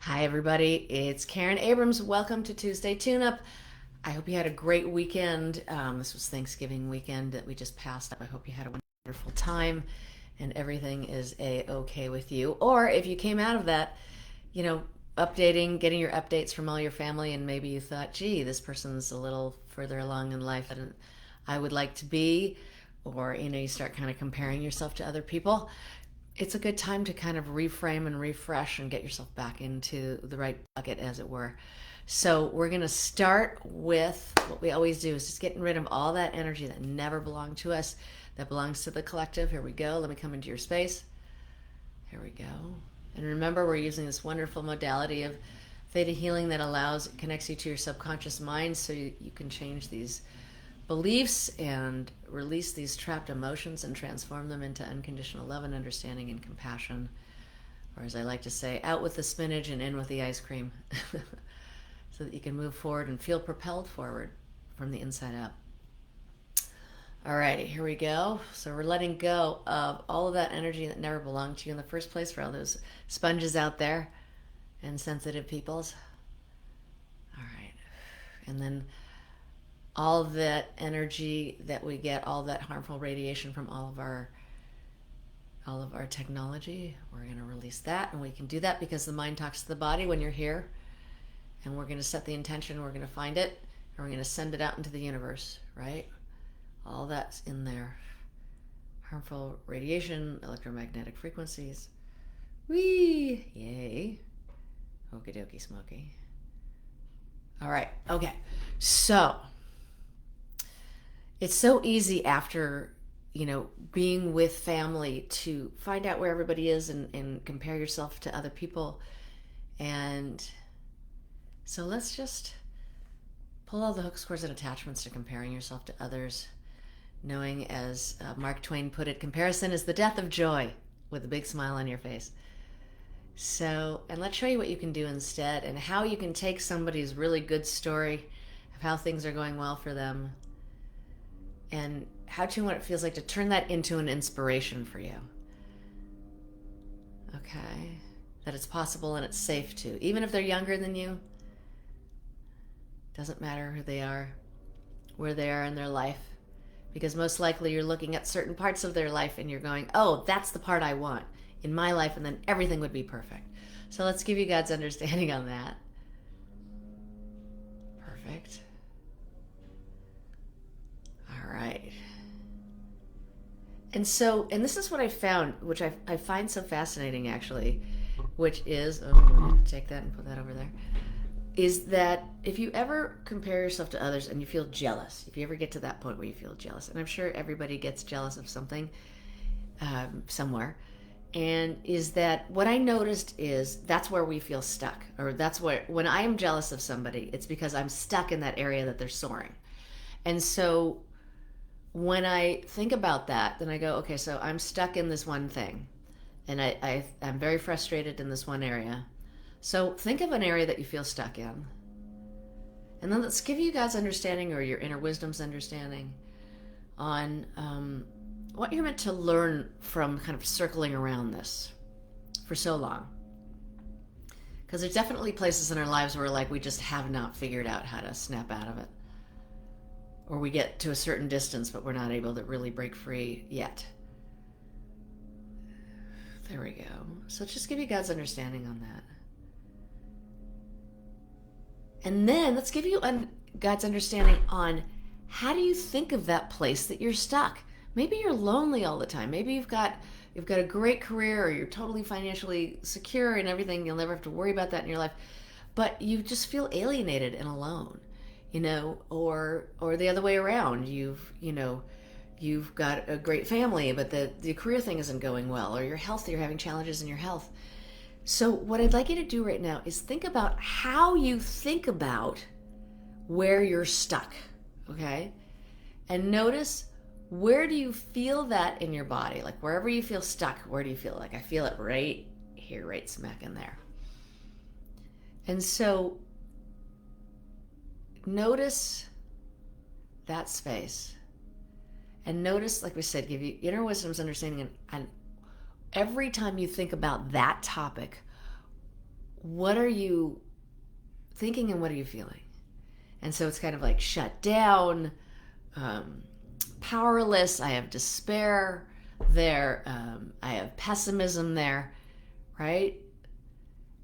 Hi, everybody. It's Karen Abrams. Welcome to Tuesday Tune Up. I hope you had a great weekend. This was Thanksgiving weekend that we just passed up. I hope you had a wonderful time and everything is a-okay with you. Or if you came out of that, you know, updating, getting your updates from all your family, and maybe you thought, gee, this person's a little further along in life than I would like to be. Or, you start kind of comparing yourself to other people. It's a good time to kind of reframe and refresh and get yourself back into the right bucket, as it were. So we're going to start with what we always do, is just getting rid of all that energy that never belonged to us, that belongs to the collective. Here we go. Let me come into your space. Here we go. And remember, we're using this wonderful modality of theta healing that connects you to your subconscious mind, so you can change these beliefs and release these trapped emotions and transform them into unconditional love and understanding and compassion. Or, as I like to say, out with the spinach and in with the ice cream. So that you can move forward and feel propelled forward from the inside out. All righty, here we go. So we're letting go of all of that energy that never belonged to you in the first place, for all those sponges out there and sensitive peoples. All right. And then all of that energy that we get, all that harmful radiation from all of our technology, we're going to release that. And we can do that because the mind talks to the body when you're here. And we're going to set the intention, we're going to find it, and we're going to send it out into the universe, right? All that's in there. Harmful radiation, electromagnetic frequencies. Whee! Yay. Okie dokie smoky. All right, okay. So it's so easy after, being with family to find out where everybody is and compare yourself to other people. And so let's just pull all the hooks, scores, and attachments to comparing yourself to others, knowing, as Mark Twain put it, comparison is the death of joy, with a big smile on your face. So, and let's show you what you can do instead, and how you can take somebody's really good story of how things are going well for them, and what it feels like to turn that into an inspiration for you. Okay? That it's possible and it's safe to. Even if they're younger than you, doesn't matter who they are, where they are in their life, because most likely you're looking at certain parts of their life and you're going, oh, that's the part I want in my life, and then everything would be perfect. So let's give you God's understanding on that. Perfect. All right. And this is what I found, which I find so fascinating, actually, which is, I'm going to take that and put that over there, is that if you ever compare yourself to others and you feel jealous, if you ever get to that point where you feel jealous, and I'm sure everybody gets jealous of something somewhere, and is that what I noticed is that's where we feel stuck, or that's where, when I am jealous of somebody, it's because I'm stuck in that area that they're soaring. And so when I think about that, then I go, okay, so I'm stuck in this one thing, and I'm very frustrated in this one area. So think of an area that you feel stuck in. And then let's give you God's understanding, or your inner wisdom's understanding, on what you're meant to learn from kind of circling around this for so long. Because there's definitely places in our lives where, like, we just have not figured out how to snap out of it. Or we get to a certain distance, but we're not able to really break free yet. There we go. So just give you God's understanding on that. And then let's give you God's understanding on how do you think of that place that you're stuck. Maybe you're lonely all the time. Maybe you've got a great career, or you're totally financially secure and everything. You'll never have to worry about that in your life. But you just feel alienated and alone, or the other way around. You've got a great family, but the career thing isn't going well, or you're having challenges in your health. So what I'd like you to do right now is think about how you think about where you're stuck, okay? And notice, where do you feel that in your body? Like, wherever you feel stuck, where do you feel? Like, I feel it right here, right smack in there. And so notice that space. And notice, like we said, give you inner wisdom's understanding, and every time you think about that topic, what are you thinking and what are you feeling? And so it's kind of like shut down, powerless. I have despair there. I have pessimism there, right?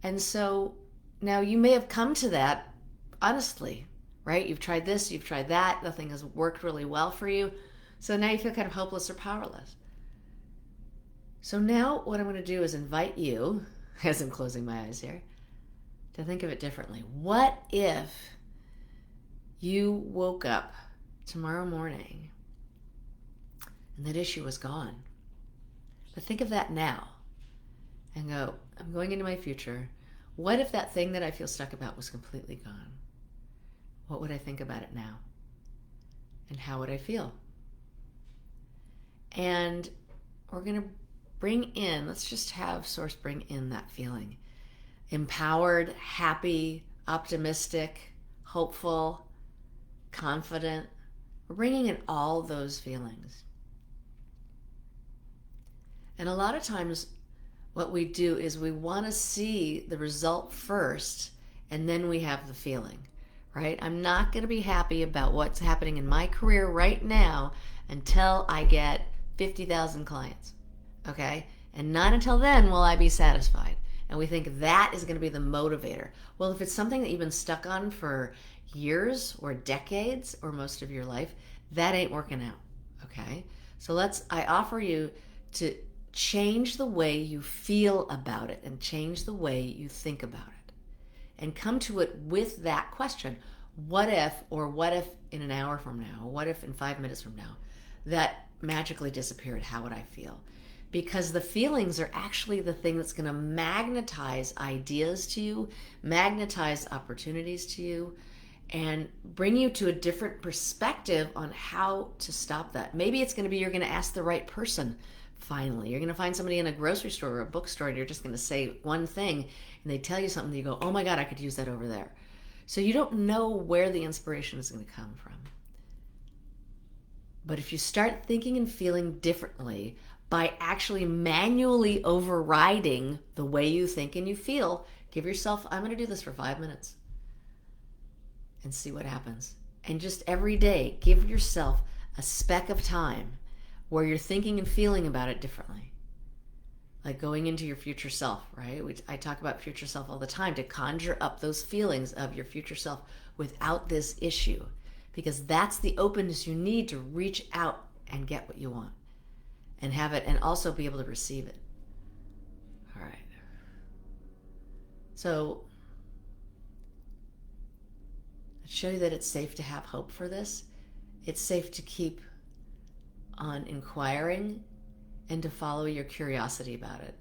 And so now you may have come to that honestly, right? You've tried this, you've tried that. Nothing has worked really well for you. So now you feel kind of hopeless or powerless. So now what I'm going to do is invite you, as I'm closing my eyes here, to think of it differently. What if you woke up tomorrow morning and that issue was gone? But think of that now and go, I'm going into my future. What if that thing that I feel stuck about was completely gone? What would I think about it now? And how would I feel? And we're going to bring in, let's just have Source bring in that feeling. Empowered, happy, optimistic, hopeful, confident. We're bringing in all those feelings. And a lot of times what we do is we want to see the result first and then we have the feeling, right? I'm not going to be happy about what's happening in my career right now until I get 50,000 clients, okay? And not until then will I be satisfied. And we think that is going to be the motivator. Well, if it's something that you've been stuck on for years or decades or most of your life, that ain't working out, okay? So I offer you to change the way you feel about it and change the way you think about it. And come to it with that question. What if, or what if in an hour from now, what if in 5 minutes from now, that magically disappeared? How would I feel? Because the feelings are actually the thing that's going to magnetize ideas to you, magnetize opportunities to you, and bring you to a different perspective on how to stop that. Maybe it's going to be you're going to ask the right person finally. You're going to find somebody in a grocery store or a bookstore and you're just going to say one thing and they tell you something and you go, oh my God, I could use that over there. So you don't know where the inspiration is going to come from. But if you start thinking and feeling differently by actually manually overriding the way you think and you feel, give yourself, I'm going to do this for 5 minutes and see what happens. And just every day, give yourself a speck of time where you're thinking and feeling about it differently. Like going into your future self, right? I talk about future self all the time, to conjure up those feelings of your future self without this issue, because that's the openness you need to reach out and get what you want and have it and also be able to receive it. All right. So let's show you that it's safe to have hope for this. It's safe to keep on inquiring and to follow your curiosity about it.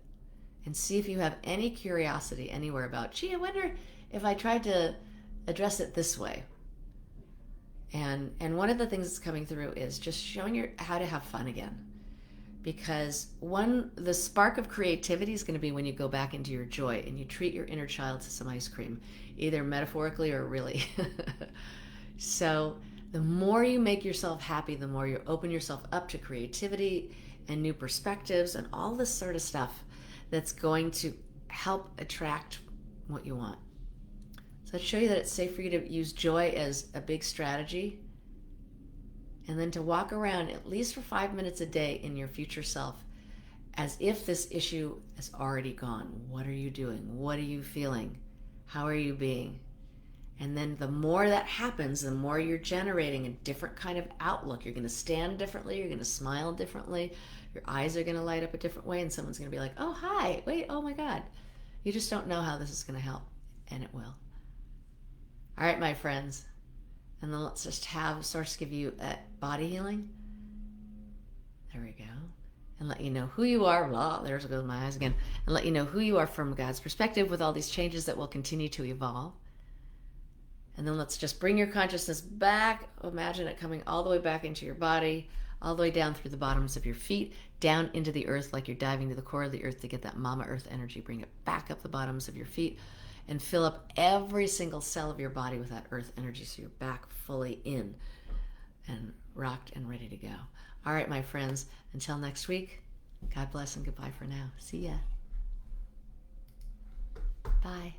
And see if you have any curiosity anywhere about, gee, I wonder if I tried to address it this way. And one of the things that's coming through is just showing you how to have fun again. Because the spark of creativity is going to be when you go back into your joy and you treat your inner child to some ice cream, either metaphorically or really. So the more you make yourself happy, the more you open yourself up to creativity and new perspectives and all this sort of stuff that's going to help attract what you want. So I'd show you that it's safe for you to use joy as a big strategy, and then to walk around at least for 5 minutes a day in your future self as if this issue is already gone. What are you doing? What are you feeling? How are you being? And then the more that happens, the more you're generating a different kind of outlook. You're going to stand differently. You're going to smile differently. Your eyes are going to light up a different way, and someone's going to be like, oh, hi, wait, oh my God. You just don't know how this is going to help, and it will. All right, my friends. And then let's just have Source give you a body healing. There we go. And let you know who you are. Blah, there goes my eyes again. And let you know who you are from God's perspective with all these changes that will continue to evolve. And then let's just bring your consciousness back. Imagine it coming all the way back into your body, all the way down through the bottoms of your feet, down into the earth like you're diving to the core of the earth to get that Mama Earth energy. Bring it back up the bottoms of your feet and fill up every single cell of your body with that earth energy so you're back fully in and rocked and ready to go. All right, my friends, until next week, God bless and goodbye for now. See ya. Bye.